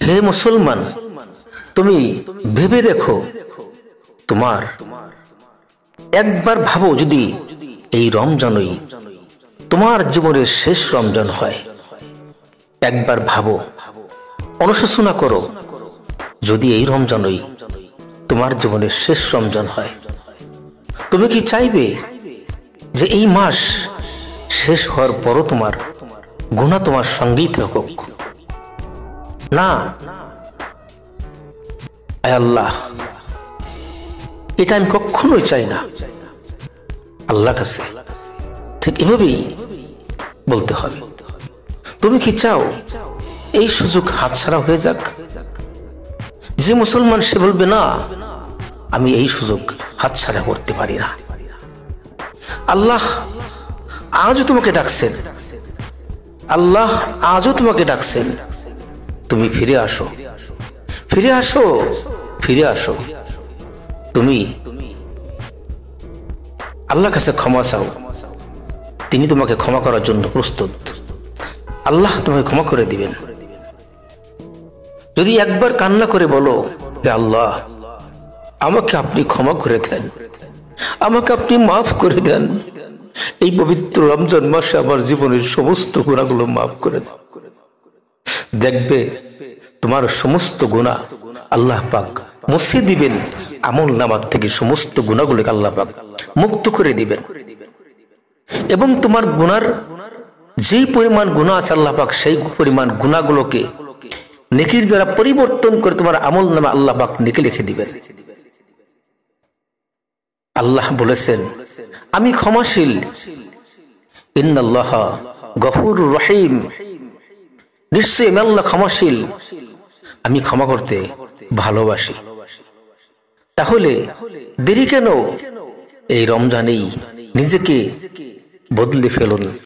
হে মুসলমান, তুমি ভেবে দেখো, তোমার একবার ভাবো, যদি এই রমজানই তোমার জীবনের শেষ রমজান হয়, একবার ভাবো, অনুশোচনা করো, যদি এই রমজানই তোমার জীবনের শেষ রমজান হয়, তুমি কি চাইবে যে এই মাস শেষ হওয়ার পরও তোমার গুনাহ তোমার সঙ্গেই থাকুক? না, আয় আল্লাহ, এটা আমি কখনোই চাই না। আল্লাহর কাছে ঠিক এভাবেই বলতে হবে। তুমি কি চাও এই সুযোগ হাতছাড়া হয়ে যাক? যে মুসলমান সে বলবে না, আমি এই সুযোগ হাতছাড়া করতে পারি না। আল্লাহ আজও তোমাকে ডাকছেন, আল্লাহ আজও তোমাকে ডাকছেন, তুমি ফিরে আসো, ফিরে আসো, ফিরে আসো। তুমি আল্লাহর কাছে ক্ষমা চাও, তিনি তোমাকে ক্ষমা করার জন্য প্রস্তুত। আল্লাহ তোমাকে ক্ষমা করে দিবেন। যদি একবার কান্না করে বলো, হে আল্লাহ, আমাকে আপনি ক্ষমা করে দেন, আমাকে আপনি মাফ করে দেন, এই পবিত্র রমজান মাসে আমার জীবনের সমস্ত গুনাহগুলো মাফ করে দাও, দেখবে তোমার সমস্ত গুনাহ আল্লাহ পাক মুছে দিবেন। আমল নামার থেকে সমস্ত গুনাহগুলোকে আল্লাহ পাক মুক্ত করে দিবেন, এবং তোমার গুনার যেই পরিমাণ গুনাহ আছে আল্লাহ পাক সেই পরিমাণ গুনাহগুলোকে নেকির দ্বারা পরিবর্তন করে তোমার আমল নামে আল্লাহ পাক নেকি লিখে দিবেন। আল্লাহ বলেছেন, আমি ক্ষমাশীল, ইন্নাল্লাহা গফুরুর রহিম, নিশ্চয়ই আমি আল্লাহ ক্ষমাশীল, আমি ক্ষমা করতে ভালোবাসি। তাহলে দেরি কেন? এই রমজানেই নিজেকে বদলে ফেলুন,